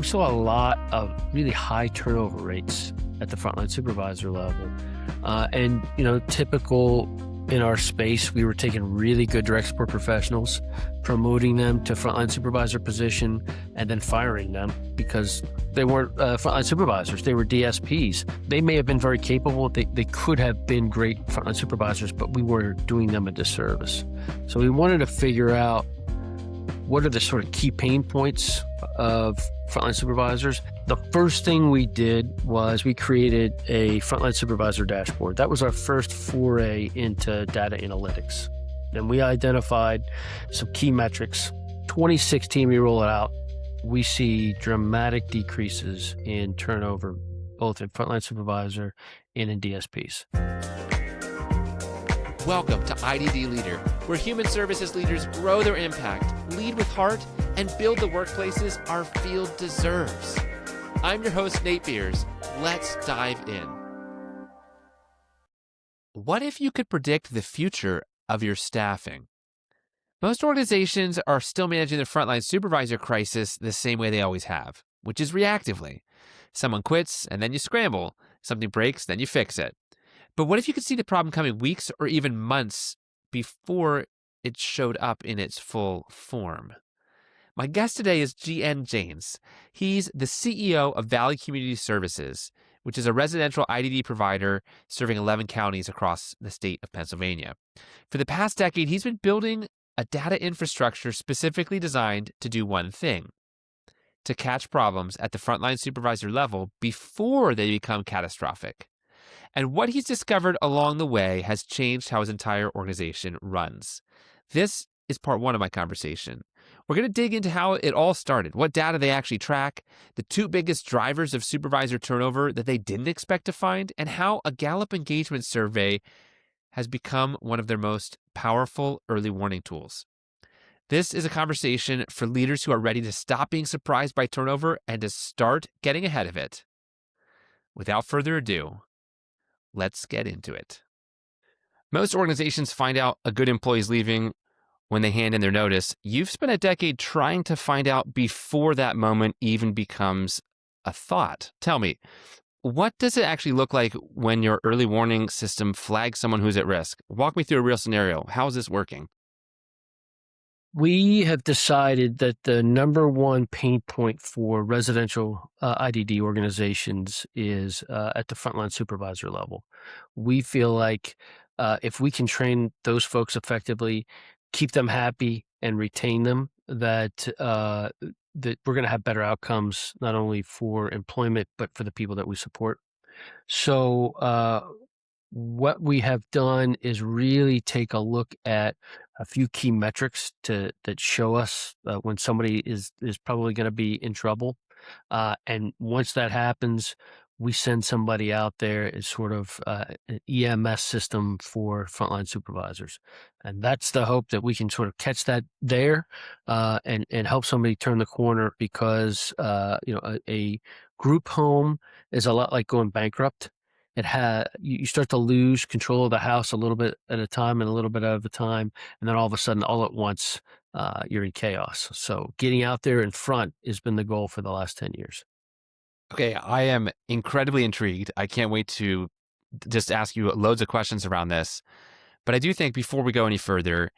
We saw a lot of really high turnover rates at the frontline supervisor level. Typical in our space, we were taking really good direct support professionals, promoting them to frontline supervisor position, and then firing them because they weren't frontline supervisors. They were DSPs. They may have been very capable. They could have been great frontline supervisors, but we were doing them a disservice. So we wanted to figure out what are the sort of key pain points of frontline supervisors. The first thing we did was we created a frontline supervisor dashboard. That was our first foray into data analytics. And we identified some key metrics. 2016, we roll it out. We see dramatic decreases in turnover, both in frontline supervisor and in DSPs. Welcome to IDD Leader, where human services leaders grow their impact, lead with heart, and build the workplaces our field deserves. I'm your host, Nate Beers. Let's dive in. What if you could predict the future of your staffing? Most organizations are still managing the frontline supervisor crisis the same way they always have, which is reactively. Someone quits, and then you scramble. Something breaks, then you fix it. But what if you could see the problem coming weeks or even months before it showed up in its full form? My guest today is G.N. Janes. He's the CEO of Valley Community Services, which is a residential IDD provider serving 11 counties across the state of Pennsylvania. For the past decade, he's been building a data infrastructure specifically designed to do one thing: to catch problems at the frontline supervisor level before they become catastrophic. And what he's discovered along the way has changed how his entire organization runs. This is part one of my conversation. We're going to dig into how it all started, what data they actually track, the two biggest drivers of supervisor turnover that they didn't expect to find, and how a Gallup engagement survey has become one of their most powerful early warning tools. This is a conversation for leaders who are ready to stop being surprised by turnover and to start getting ahead of it. Without further ado, let's get into it. Most organizations find out a good employee is leaving when they hand in their notice. You've spent a decade trying to find out before that moment even becomes a thought. Tell me, what does it actually look like when your early warning system flags someone who's at risk? Walk me through a real scenario. How is this working? We have decided that the number one pain point for residential IDD organizations is at the frontline supervisor level. We feel like if we can train those folks effectively, keep them happy, and retain them, that we're going to have better outcomes, not only for employment, but for the people that we support. So what we have done is really take a look at a few key metrics that show us when somebody is probably going to be in trouble. And once that happens, we send somebody out there as sort of an EMS system for frontline supervisors. And that's the hope, that we can sort of catch that there and help somebody turn the corner, because a group home is a lot like going bankrupt. You start to lose control of the house a little bit at a time and a little bit at a time, and then all of a sudden, all at once, you're in chaos. So getting out there in front has been the goal for the last 10 years. Okay, I am incredibly intrigued. I can't wait to just ask you loads of questions around this. But I do think before we go any further,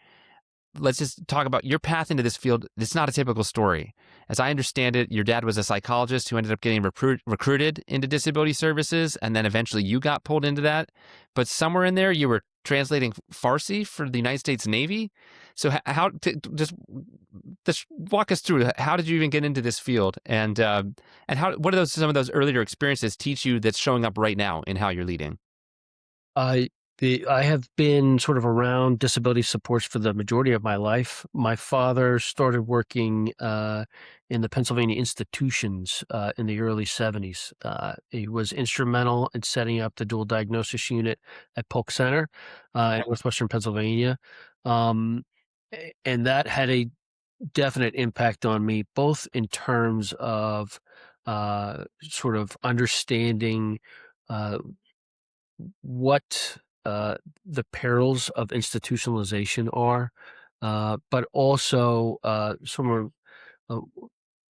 let's just talk about your path into this field. It's not a typical story. As I understand it, your dad was a psychologist who ended up getting recruited into disability services, and then eventually you got pulled into that. But somewhere in there, you were translating Farsi for the United States Navy. So just walk us through, how did you even get into this field, and what are some of those earlier experiences teach you that's showing up right now in how you're leading? I have been sort of around disability supports for the majority of my life. My father started working in the Pennsylvania institutions in the early 70s. He was instrumental in setting up the dual diagnosis unit at Polk Center in Northwestern Pennsylvania. And that had a definite impact on me, both in terms of sort of understanding what the perils of institutionalization are, but also some of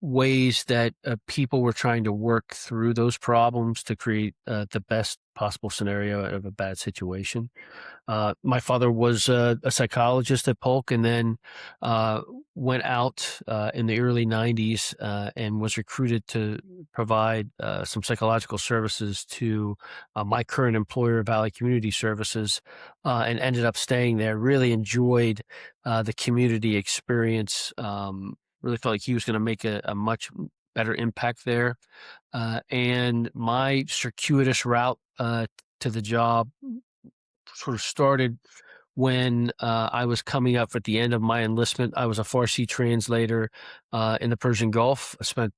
ways that people were trying to work through those problems to create the best possible scenario out of a bad situation. My father was a psychologist at Polk, and then uh, went out in the early 90s and was recruited to provide some psychological services to my current employer, Valley Community Services, and ended up staying there. Really enjoyed the community experience. Really felt like he was going to make a much better impact there. And my circuitous route to the job sort of started when I was coming up at the end of my enlistment. I was a Farsi translator in the Persian Gulf. I spent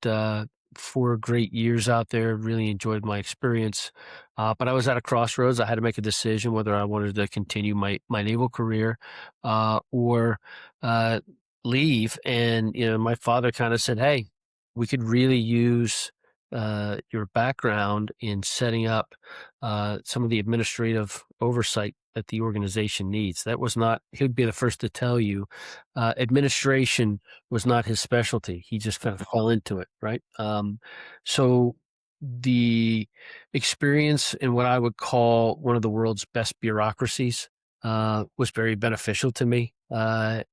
4 great years out there, really enjoyed my experience. But I was at a crossroads. I had to make a decision whether I wanted to continue my naval career or uh, leave. And, my father kind of said, hey, we could really use your background in setting up some of the administrative oversight that the organization needs. That was not, he would be the first to tell you, administration was not his specialty. He just kind of fell into it, right? So the experience in what I would call one of the world's best bureaucracies was very beneficial to me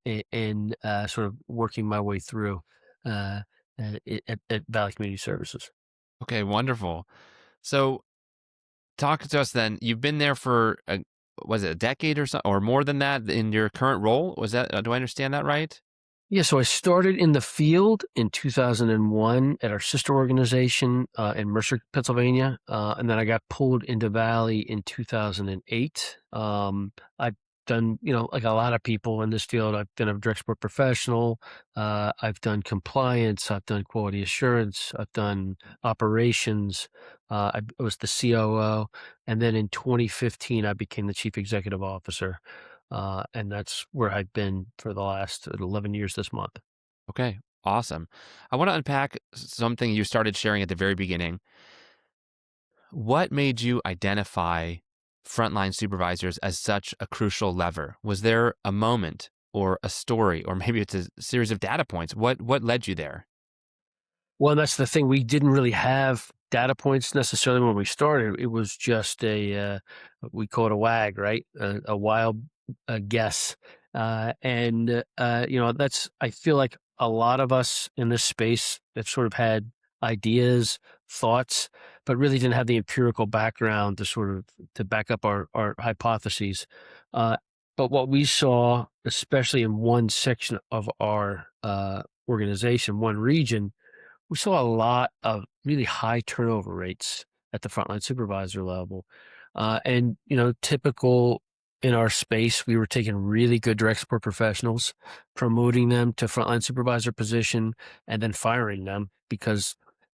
in sort of working my way through uh, at Valley Community Services. Okay, wonderful. So talk to us then. You've been there for was it a decade or so, or more than that in your current role? Was that do I understand that right? Yeah, so I started in the field in 2001 at our sister organization in Mercer, Pennsylvania, and then I got pulled into Valley in 2008. I've done, like a lot of people in this field, I've been a direct support professional. I've done compliance. I've done quality assurance. I've done operations. I was the COO, and then in 2015, I became the chief executive officer. And that's where I've been for the last 11 years this month. Okay, awesome. I want to unpack something you started sharing at the very beginning. What made you identify frontline supervisors as such a crucial lever? Was there a moment or a story, or maybe it's a series of data points? What led you there? Well, that's the thing. We didn't really have data points necessarily when we started. It was just we call it a wag, right? A wild guess. I feel like a lot of us in this space have sort of had ideas, thoughts, but really didn't have the empirical background to sort of to back up our hypotheses. Uh, but what we saw, especially in one section of our organization, one region, we saw a lot of really high turnover rates at the frontline supervisor level. And, typical in our space, we were taking really good direct support professionals, promoting them to frontline supervisor position, and then firing them because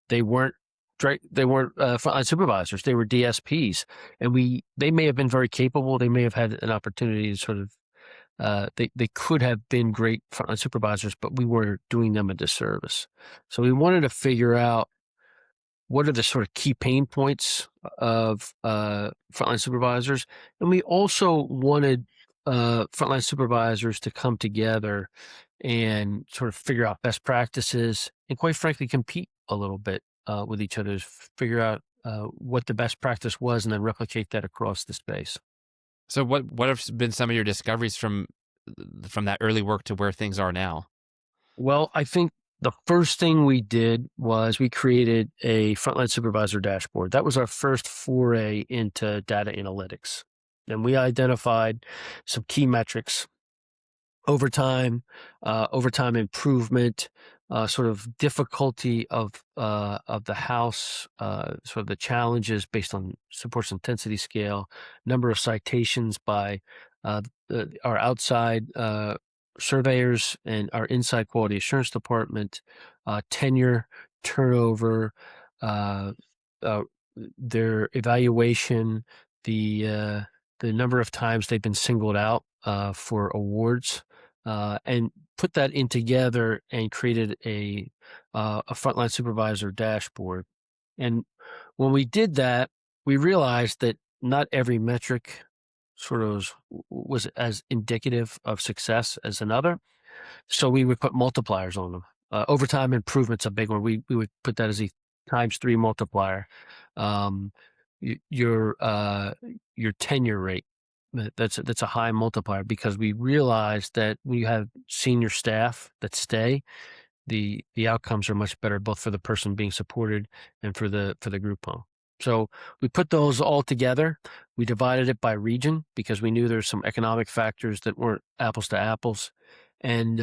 they weren't frontline supervisors. They were DSPs, and they may have been very capable. They may have had an opportunity to sort of they could have been great frontline supervisors, but we were doing them a disservice. So we wanted to figure out what are the sort of key pain points of frontline supervisors, and we also wanted frontline supervisors to come together and sort of figure out best practices, and quite frankly, compete a little bit with each other, figure out what the best practice was, and then replicate that across the space. So what have been some of your discoveries from that early work to where things are now? Well, I think the first thing we did was we created a frontline supervisor dashboard. That was our first foray into data analytics. And we identified some key metrics: overtime improvement, sort of difficulty of the house, sort of the challenges based on supports intensity scale, number of citations by our outside surveyors and our inside quality assurance department, tenure, turnover, uh, uh, their evaluation, the uh, the number of times they've been singled out for awards, and put that in together and created a frontline supervisor dashboard. And when we did that, we realized that not every metric sort of was as indicative of success as another. So we would put multipliers on them. Overtime improvement's a big one. We would put that as a times 3 multiplier. Um, y your tenure rate, that's a high multiplier because we realized that when you have senior staff that stay, the outcomes are much better both for the person being supported and for the group home. So we put those all together. We divided it by region because we knew there's some economic factors that weren't apples to apples, and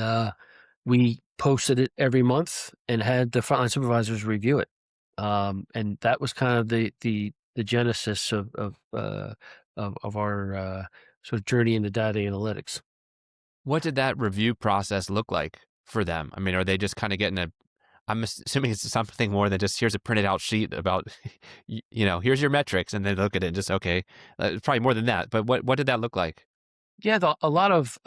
we posted it every month and had the frontline supervisors review it. And that was kind of the genesis of our sort of journey into data analytics. What did that review process look like for them? I mean, are they just kind of getting a I'm assuming it's something more than just here's a printed out sheet about, here's your metrics, and then look at it and just okay, probably more than that. But what did that look like? Yeah, a lot of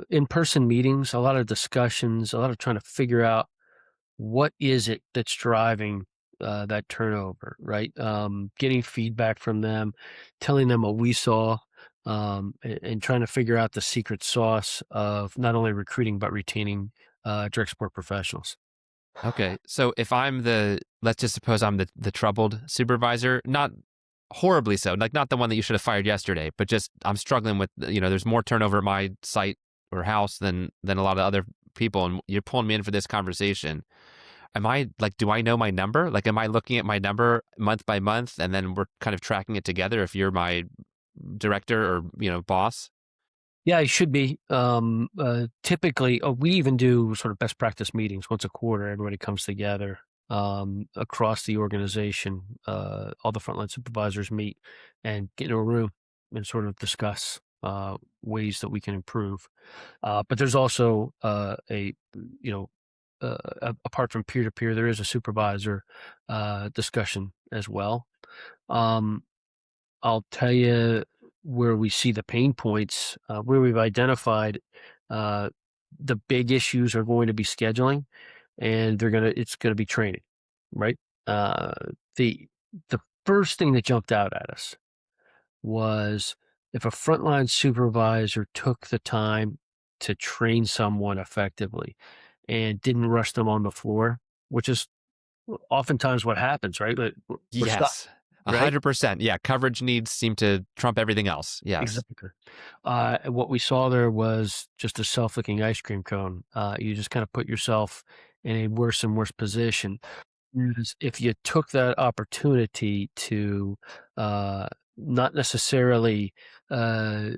in-person meetings, a lot of discussions, a lot of trying to figure out what is it that's driving that turnover, right? Getting feedback from them, telling them what we saw, and trying to figure out the secret sauce of not only recruiting but retaining direct support professionals. Okay, so if I'm let's just suppose I'm the troubled supervisor, not horribly so, like not the one that you should have fired yesterday, but just I'm struggling with, there's more turnover at my site or house than a lot of other people, and you're pulling me in for this conversation. Am I like, do I know my number? Like, am I looking at my number month by month, and then we're kind of tracking it together? If you're my director or boss. Yeah, it should be. Typically, we even do sort of best practice meetings once a quarter. Everybody comes together across the organization. All the frontline supervisors meet and get in a room and sort of discuss ways that we can improve. But there's also you know, apart from peer to peer, there is a supervisor discussion as well. Um, I'll tell you where we see the pain points, where we've identified uh, the big issues are going to be scheduling, and it's gonna be training, right? Uh, the the first thing that jumped out at us was if a frontline supervisor took the time to train someone effectively and didn't rush them on the floor, which is oftentimes what happens, right? But we're stuck, Yes, right? 100%. Yeah, coverage needs seem to trump everything else. Yes. Exactly. And what we saw there was just a self-licking ice cream cone. You just kind of put yourself in a worse and worse position. Whereas if you took that opportunity to not necessarily uh,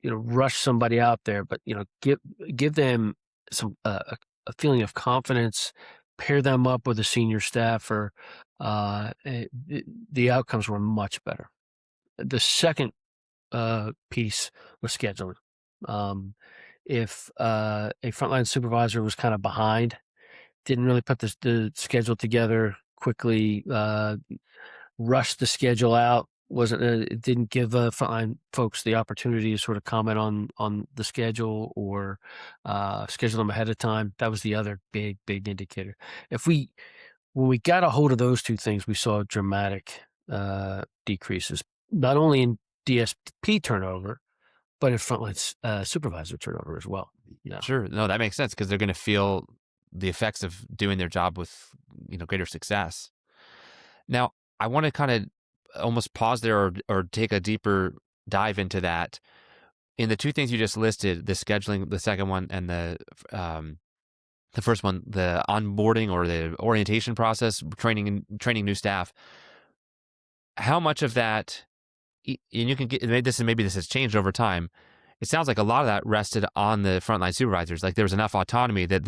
rush somebody out there, but give them some a feeling of confidence, pair them up with a senior staffer, the outcomes were much better. The second piece was scheduling. Um, if a frontline supervisor was kind of behind, didn't really put the schedule together quickly, rushed the schedule out, wasn't it didn't give frontline folks the opportunity to sort of comment on the schedule or schedule them ahead of time. That was the other big indicator. If we When we got a hold of those two things, we saw dramatic decreases, not only in DSP turnover, but in frontline supervisor turnover as well. Yeah. Sure. No, that makes sense because they're going to feel the effects of doing their job with, greater success. Now, I want to kind of almost pause there or take a deeper dive into that. In the two things you just listed, the scheduling, the second one, and the first one, the onboarding or the orientation process, training new staff. How much of that, and you can get maybe this has changed over time. It sounds like a lot of that rested on the frontline supervisors. Like there was enough autonomy that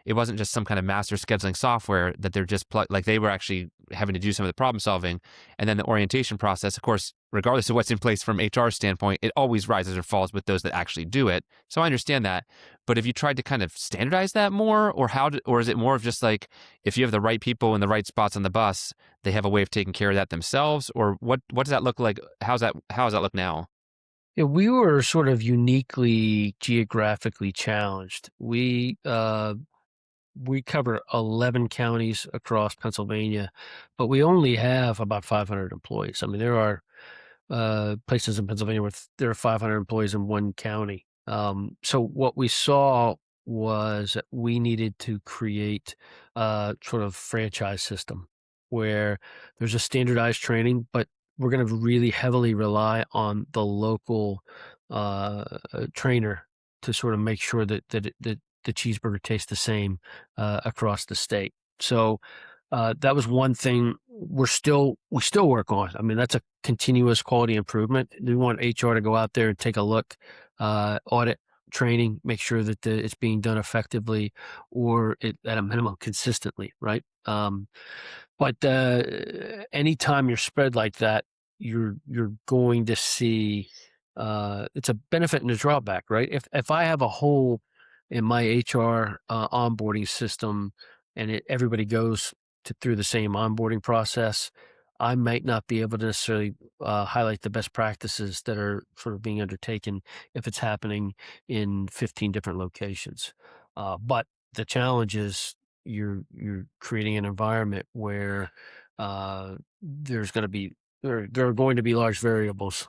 it wasn't just some kind of master scheduling software that they're just like they were actually having to do some of the problem solving. And then the orientation process, of course, regardless of what's in place from HR standpoint, it always rises or falls with those that actually do it. So I understand that. But have you tried to kind of standardize that more, or or is it more of just like if you have the right people in the right spots on the bus, they have a way of taking care of that themselves, or what does that look like? How does that look now? Yeah, we were sort of uniquely geographically challenged. We cover 11 counties across Pennsylvania, but we only have about 500 employees. I mean, there are places in Pennsylvania where there are 500 employees in one county. So what we saw was that we needed to create a sort of franchise system where there's a standardized training, but we're going to really heavily rely on the local trainer to sort of make sure that the cheeseburger tastes the same across the state. So that was one thing we still work on. I mean, that's a continuous quality improvement. We want HR to go out there and take a look, audit training, make sure that it's being done effectively or at a minimum consistently, right? But anytime you're spread like that, you're going to see it's a benefit and a drawback, right? If I have a hole in my HR onboarding system and everybody goes through the same onboarding process, I might not be able to necessarily highlight the best practices that are sort of being undertaken if it's happening in 15 different locations. But the challenge is you're creating an environment where there's going to be there are going to be large variables.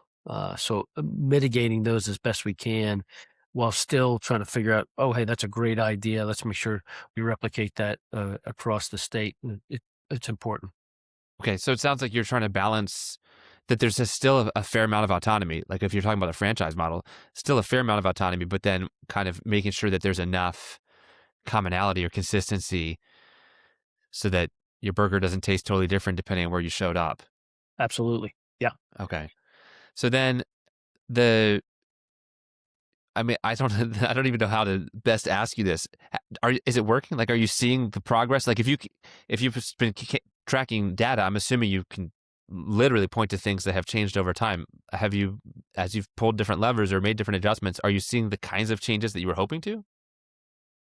So mitigating those as best we can while still trying to figure out, oh, hey, that's a great idea. Let's make sure we replicate that across the state. It's important. Okay, so it sounds like you're trying to balance that there's still a fair amount of autonomy. Like if you're talking about a franchise model, still a fair amount of autonomy, but then kind of making sure that there's enough commonality or consistency so that your burger doesn't taste totally different depending on where you showed up. Absolutely. Yeah. Okay. So then the I mean, I don't I don't even know how to best ask you this. Is it working? Like, are you seeing the progress? Like, if you've been tracking data, I'm assuming you can literally point to things that have changed over time. Have you, as you've pulled different levers or made different adjustments, are you seeing the kinds of changes that you were hoping to?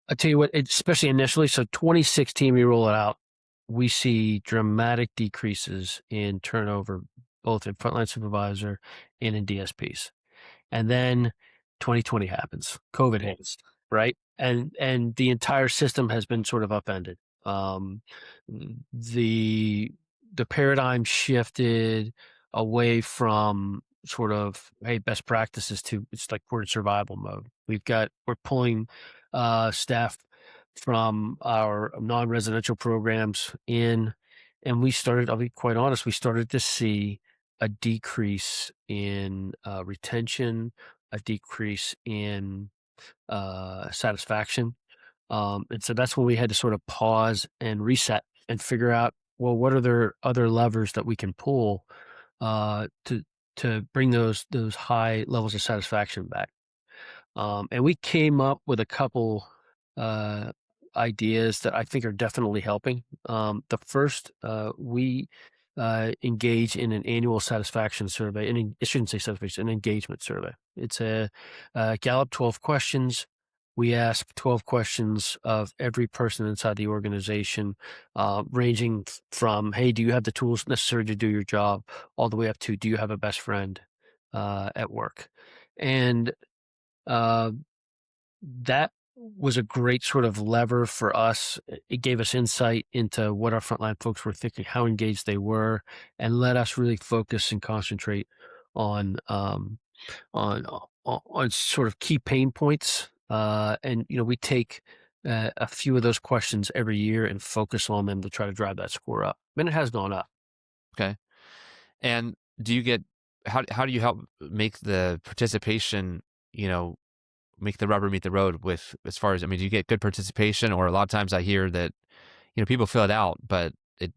I tell you what, especially initially, so 2016, we roll it out. We see dramatic decreases in turnover, both in frontline supervisor and in DSPs. And then 2020 happens. COVID hits, right? And the entire system has been sort of upended. Um, the the paradigm shifted away from sort of, hey, best practices to it's like we're in survival mode. We're pulling staff from our non-residential programs in, and I'll be quite honest, we started to see a decrease in retention, a decrease in satisfaction. And so that's when we had to sort of pause and reset and figure out, well, what are there other levers that we can pull to bring those high levels of satisfaction back. And we came up with a couple uh, ideas that I think are definitely helping. The first, we engage in an annual satisfaction survey, and I shouldn't say satisfaction, an engagement survey. It's a Gallup 12 questions. We ask 12 questions of every person inside the organization, ranging from, hey, do you have the tools necessary to do your job, all the way up to, do you have a best friend at work? And uh, that was a great sort of lever for us. It gave us insight into what our frontline folks were thinking, how engaged they were, and let us really focus and concentrate on on on sort of key pain points. And we take a few of those questions every year and focus on them to try to drive that score up. And it has gone up. Okay. And do you get how do you help make the participation, you know, make the rubber meet the road with as far as I mean, do you get good participation or a lot of times I hear that, people fill it out, but it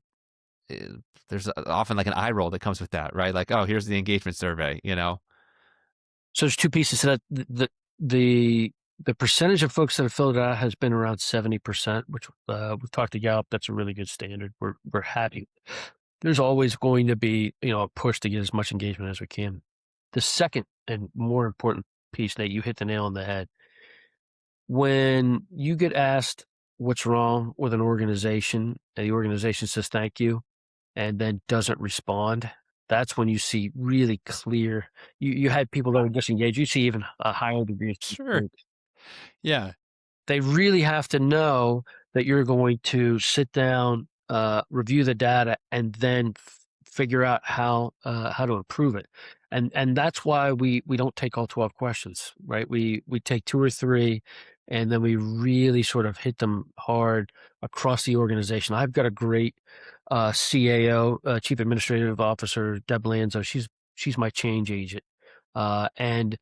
there's often like an eye roll that comes with that, right? Like, oh, here's the engagement survey, you know? So there's two pieces to that. The the percentage of folks that have filled it out has been around 70%, which we've talked to Gallup. That's a really good standard. We're happy. There's always going to be a push to get as much engagement as we can. The second and more important piece, Nate, you hit the nail on the head. When you get asked what's wrong with an organization, and the organization says thank you, and then doesn't respond, that's when you see really clear. You had people that are disengaged. You see even a higher degree of Sure. support. Yeah. They really have to know that you're going to sit down, review the data, and then figure out how to improve it. And that's why we don't take all 12 questions, right? We take two or three. and then we really sort of hit them hard across the organization. I've got a great CAO, Chief Administrative Officer, Deb Lanzo. She's my change agent, and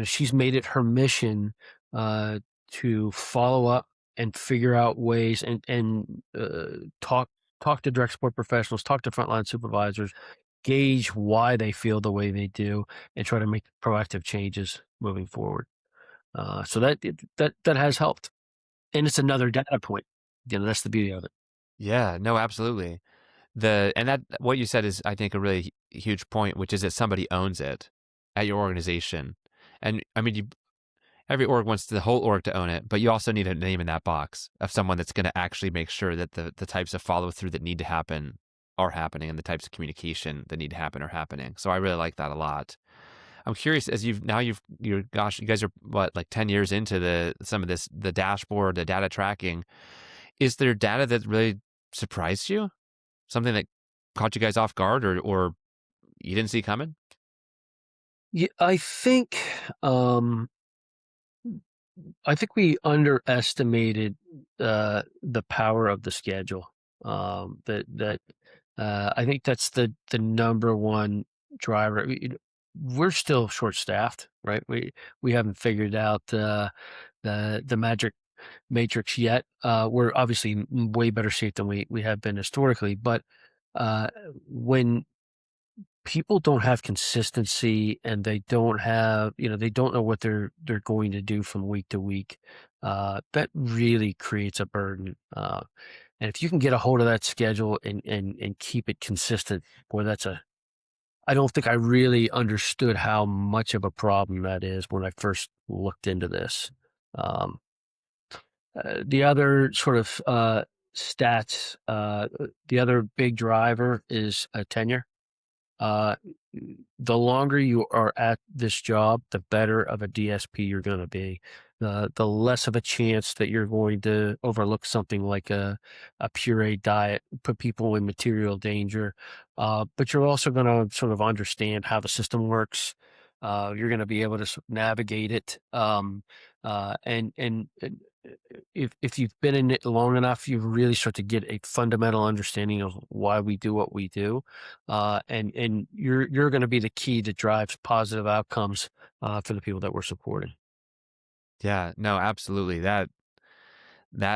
she's made it her mission to follow up and figure out ways and talk to direct support professionals, talk to frontline supervisors, gauge why they feel the way they do, and try to make proactive changes moving forward. So that has helped, and it's another data point. That's the beauty of it. Yeah, no, absolutely. And that what you said is, I think, a really huge point, which is that somebody owns it at your organization. And I mean, every org wants the whole org to own it, but you also need a name in that box of someone that's going to actually make sure that the types of follow through that need to happen are happening, and the types of communication that need to happen are happening. So I really like that a lot. I'm curious, as gosh, you guys are what, like 10 years into the dashboard, the data tracking. Is there data that really surprised you? Something that caught you guys off guard, or you didn't see coming? Yeah, um, I think we underestimated the power of the schedule. I think that's the number one driver. We're still short staffed, right? We haven't figured out the magic matrix yet. We're obviously in way better shape than we have been historically, but uh, when people don't have consistency and they don't have, they don't know what they're going to do from week to week, that really creates a burden. And if you can get a hold of that schedule and keep it consistent, boy, I don't think I really understood how much of a problem that is when I first looked into this. Um, the other sort of stats, the other big driver is tenure. Uh, the longer you are at this job, the better of a DSP you're going to be. The less of a chance that you're going to overlook something like a pureed diet, put people in material danger. But you're also going to sort of understand how the system works. You're going to be able to navigate it. And if you've been in it long enough, you really start to get a fundamental understanding of why we do what we do, and you're going to be the key that drives positive outcomes for the people that we're supporting. Yeah, no, absolutely. That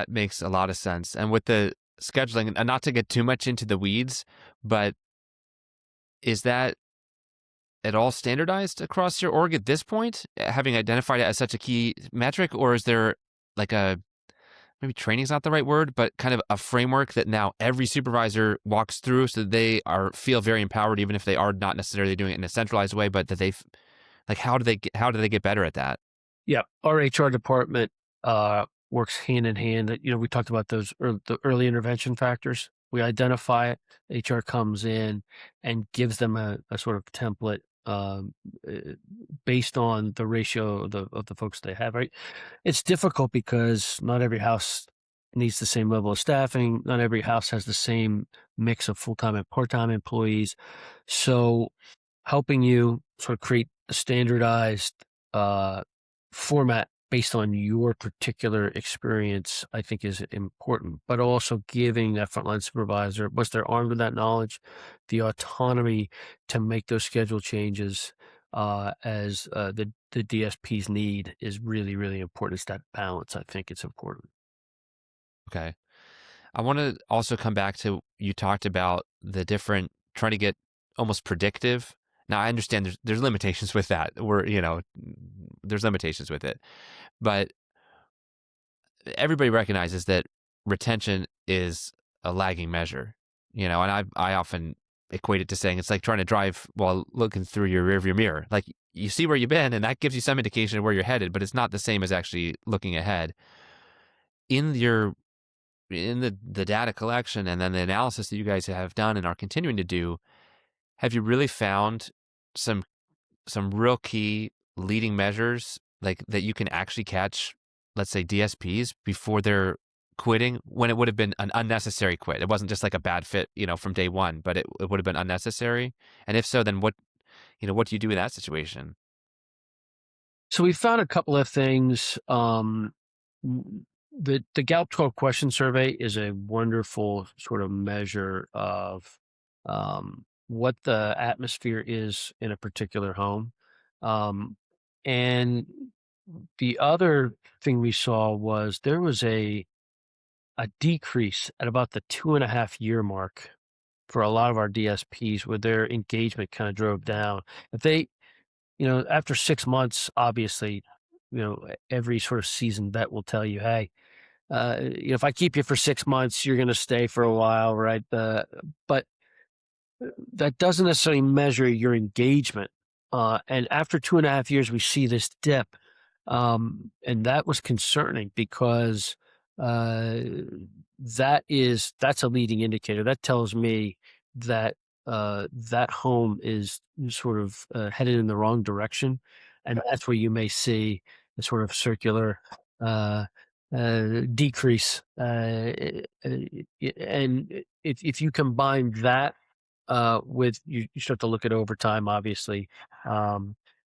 makes a lot of sense. And with the scheduling, and not to get too much into the weeds, but is that at all standardized across your org at this point, having identified it as such a key metric, or is there like maybe training is not the right word, but kind of a framework that now every supervisor walks through so that they feel very empowered, even if they are not necessarily doing it in a centralized way, but that like, how do they get better at that? Yeah, our HR department works hand in hand. We talked about the early intervention factors. We identify it. HR comes in and gives them a sort of template uh, based on the ratio of the folks they have. Right, it's difficult because not every house needs the same level of staffing. Not every house has the same mix of full time and part time employees. So helping you sort of create a standardized uh, format based on your particular experience, I think is important, but also giving that frontline supervisor, once they're armed with that knowledge, the autonomy to make those schedule changes as the DSPs need is really, really important. It's that balance. I think it's important. Okay. I want to also come back to, you talked about the different, trying to get almost predictive. Now I understand there's limitations with that. There's limitations with it, but everybody recognizes that retention is a lagging measure. And I often equate it to saying it's like trying to drive while looking through your rearview mirror. Like, you see where you've been, and that gives you some indication of where you're headed, but it's not the same as actually looking ahead. In the data collection and then the analysis that you guys have done and are continuing to do, have you really found some real key leading measures, like that you can actually catch, let's say, DSPs before they're quitting, when it would have been an unnecessary quit? It wasn't just like a bad fit, from day one, but it would have been unnecessary. And if so, then what do you do in that situation? So we found a couple of things. The Gallup 12 question survey is a wonderful sort of measure of what the atmosphere is in a particular home. Um, and the other thing we saw was there was a decrease at about the 2.5 year mark for a lot of our DSPs where their engagement kind of drove down. If they, after 6 months, obviously, every sort of seasoned vet will tell you, hey, if I keep you for 6 months, you're going to stay for a while, right? But that doesn't necessarily measure your engagement. And after 2.5 years, we see this dip. And that was concerning because uh, that's a leading indicator. That tells me that that home is sort of headed in the wrong direction. And that's where you may see a sort of circular uh, decrease. And if you combine that with you start to look at overtime, obviously,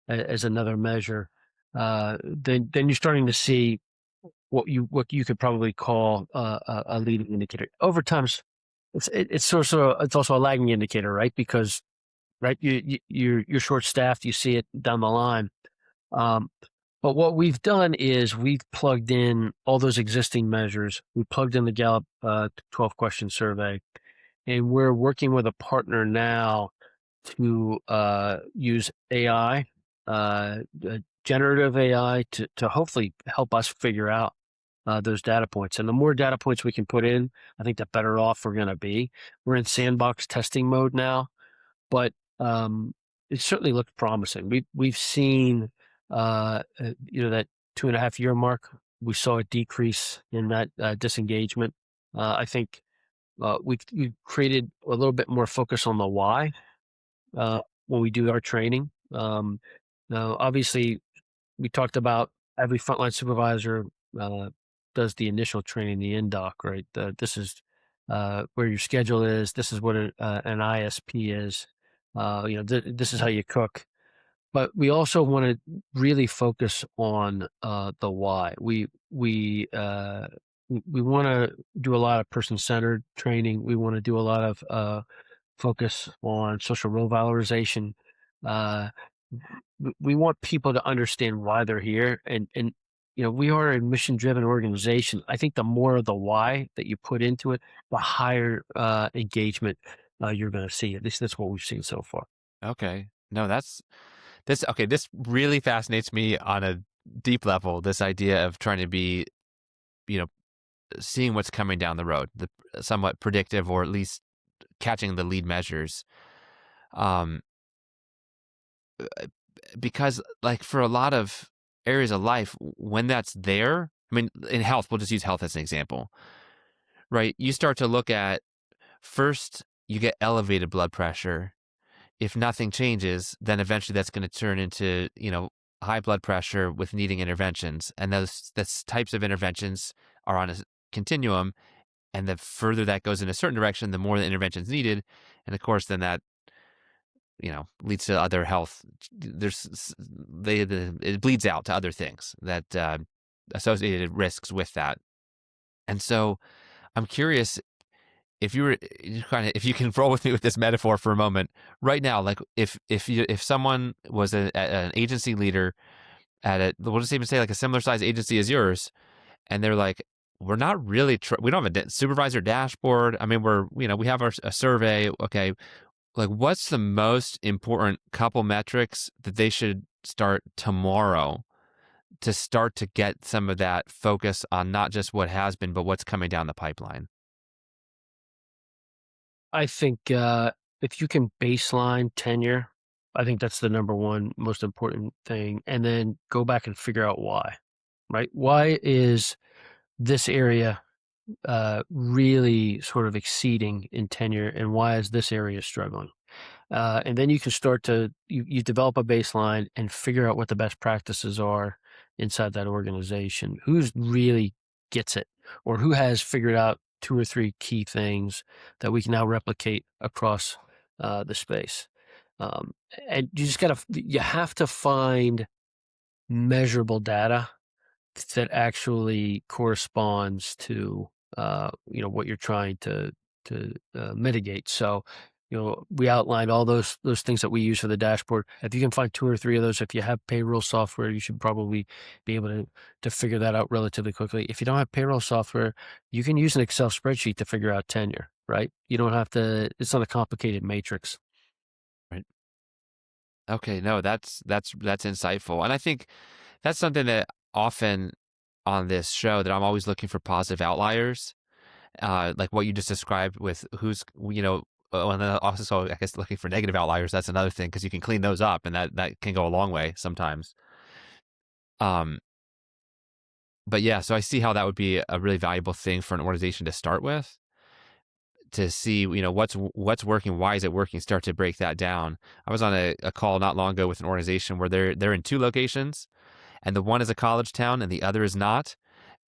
as another measure. Then you're starting to see what you could probably call a leading indicator. Overtime's it's also a lagging indicator, right? Because right you're short staffed, you see it down the line. Um, but what we've done is we've plugged in all those existing measures. We plugged in the Gallup 12 question survey, and we're working with a partner now to use AI, generative AI, to hopefully help us figure out those data points. And the more data points we can put in, I think the better off we're going to be. We're in sandbox testing mode now, but it certainly looks promising. We've seen that 2.5 year mark. We saw a decrease in that disengagement. I think we've created a little bit more focus on the why when we do our training. Now, obviously, we talked about every frontline supervisor does the initial training, the in-doc, right? This is where your schedule is. This is what an ISP is. This is how you cook. But we also want to really focus on the why. We want to do a lot of person-centered training. We want to do a lot of focus on social role valorization. Uh, we want people to understand why they're here, and we are a mission-driven organization. I think the more of the why that you put into it, the higher engagement you're going to see. At least that's what we've seen so far. Okay. No, this okay, this really fascinates me on a deep level, this idea of trying to be, you know, seeing what's coming down the road, the somewhat predictive or at least catching the lead measures. Um, because like for a lot of areas of life, when that's there, I mean, in health, we'll just use health as an example, right? You start to look at first, you get elevated blood pressure. If nothing changes, then eventually that's going to turn into, high blood pressure with needing interventions. And those types of interventions are on a continuum. And the further that goes in a certain direction, the more the interventions needed. And of course, then that, leads to other health. It bleeds out to other things that associated risks with that. And so I'm curious if you were if you can roll with me with this metaphor for a moment right now, like if someone was an agency leader at we'll just even say like a similar size agency as yours, and they're like, we're not really, we don't have a supervisor dashboard. I mean, we have a survey. Okay. Like what's the most important couple metrics that they should start tomorrow to start to get some of that focus on not just what has been, but what's coming down the pipeline? I think if you can baseline tenure, I think that's the number one most important thing, and then go back and figure out why. Right? Why is this area really sort of exceeding in tenure, and why is this area struggling? And then you can start to you develop a baseline and figure out what the best practices are inside that organization. Who's really gets it, or who has figured out two or three key things that we can now replicate across the space. And you have to find measurable data that actually corresponds to what you're trying to mitigate. So we outlined all those things that we use for the dashboard. If you can find two or three of those, if you have payroll software, you should probably be able to figure that out relatively quickly. If you don't have payroll software, you can use an Excel spreadsheet to figure out tenure, right? You don't have to, it's not a complicated matrix. Right. Okay, no, that's insightful. And I think that's something that often on this show that I'm always looking for positive outliers, like what you just described with who's, and then also I guess looking for negative outliers. That's another thing because you can clean those up, and that can go a long way sometimes. Um, but yeah, so I see how that would be a really valuable thing for an organization to start with, to see what's working, why is it working, start to break that down. I was on a call not long ago with an organization where they're in two locations, and the one is a college town and the other is not.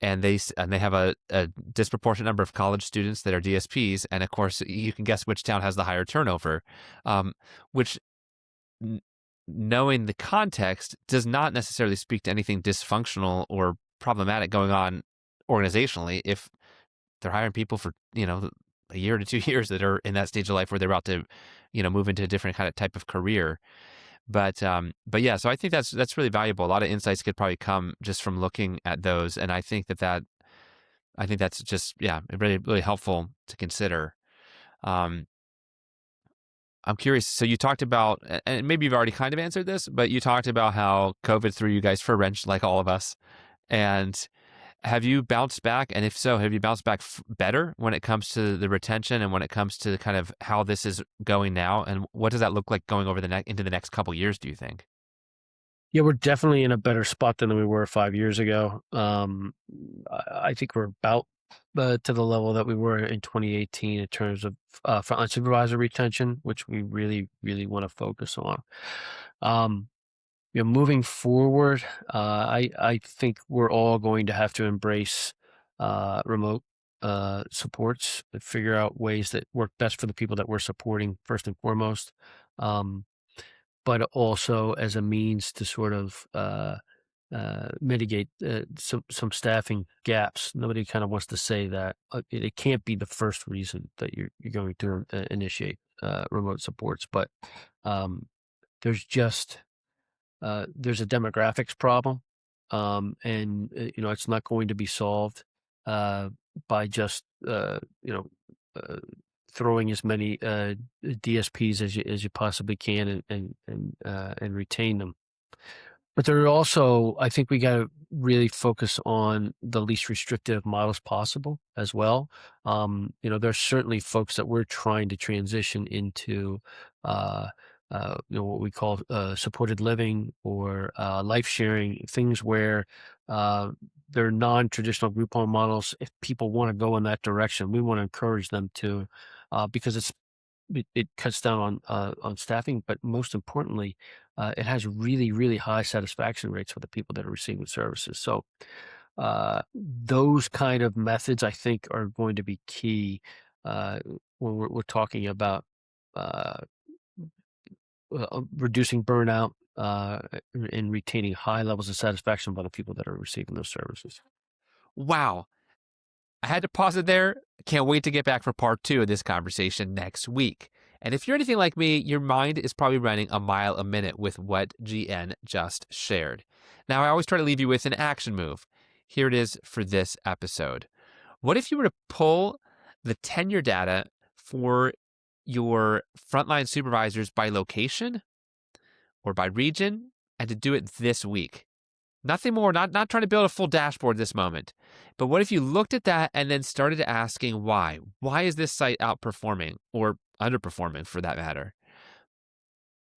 And they have a disproportionate number of college students that are DSPs, and of course, you can guess which town has the higher turnover. Which, n- knowing the context, does not necessarily speak to anything dysfunctional or problematic going on organizationally. If they're hiring people for a year to 2 years that are in that stage of life where they're about to move into a different kind of type of career. But yeah, so I think that's really valuable. A lot of insights could probably come just from looking at those, and I think that's just really really helpful to consider. Um, I'm curious. So you talked about, and maybe you've already kind of answered this, but you talked about how COVID threw you guys for a wrench, like all of us. And have you bounced back? And if so, have you bounced back better when it comes to the retention and when it comes to kind of how this is going now? And what does that look like going over into the next couple years, do you think? Yeah, we're definitely in a better spot than we were 5 years ago. I think we're about to the level that we were in 2018 in terms of frontline supervisor retention, which we really, really want to focus on. Um, Moving forward, I think we're all going to have to embrace remote supports and figure out ways that work best for the people that we're supporting first and foremost. Um, but also as a means to sort of mitigate some staffing gaps. Nobody kind of wants to say that it can't be the first reason that you're going to initiate remote supports, but um, there's just there's a demographics problem, and it's not going to be solved uh, by just uh, throwing as many DSPs as you possibly can and retain them. But there are also, I think we got to really focus on the least restrictive models possible as well. There's certainly folks that we're trying to transition into, uh, what we call supported living or life sharing, things where uh, they're non-traditional group home models. If people want to go in that direction, we want to encourage them to, because it cuts down on staffing, but most importantly, it has really, really high satisfaction rates for the people that are receiving services. So those kind of methods, I think, are going to be key when we're talking about uh, reducing burnout and retaining high levels of satisfaction by the people that are receiving those services. Wow. I had to pause it there. Can't wait to get back for part 2 of this conversation next week. And if you're anything like me, your mind is probably running a mile a minute with what GN just shared. Now, I always try to leave you with an action move. Here it is for this episode. What if you were to pull the tenure data for your frontline supervisors by location or by region and to do it this week? Nothing more, not trying to build a full dashboard this moment. But what if you looked at that and then started asking why? Why is this site outperforming or underperforming for that matter?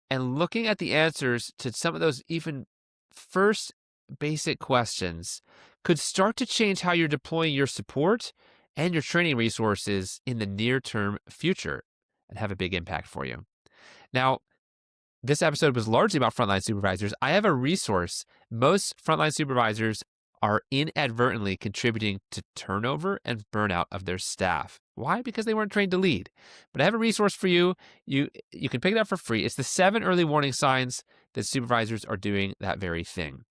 And looking at the answers to some of those even first basic questions could start to change how you're deploying your support and your training resources in the near term future and have a big impact for you. Now, this episode was largely about frontline supervisors. I have a resource most frontline supervisors are inadvertently contributing to turnover and burnout of their staff. Why? Because they weren't trained to lead. But I have a resource for you. You can pick it up for free. It's the 7 early warning signs that supervisors are doing that very thing.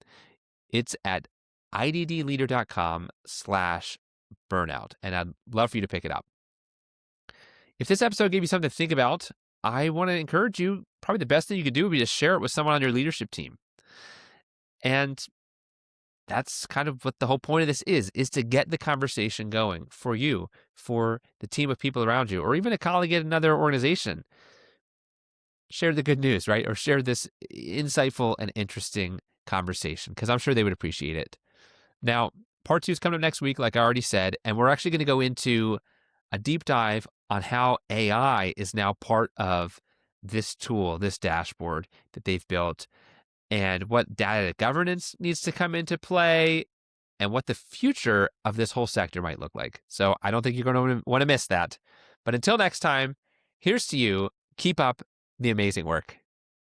It's at iddleader.com/burnout, and I'd love for you to pick it up. If this episode gave you something to think about, I want to encourage you. Probably the best thing you could do would be to share it with someone on your leadership team. And that's kind of what the whole point of this is to get the conversation going for you, for the team of people around you, or even a colleague at another organization. Share the good news, right? Or share this insightful and interesting conversation, because I'm sure they would appreciate it. Now, part 2 is coming up next week, like I already said, and we're actually going to go into a deep dive on how AI is now part of this tool, this dashboard that they've built, and what data governance needs to come into play, and what the future of this whole sector might look like. So I don't think you're going to want to miss that. But until next time, here's to you. Keep up the amazing work.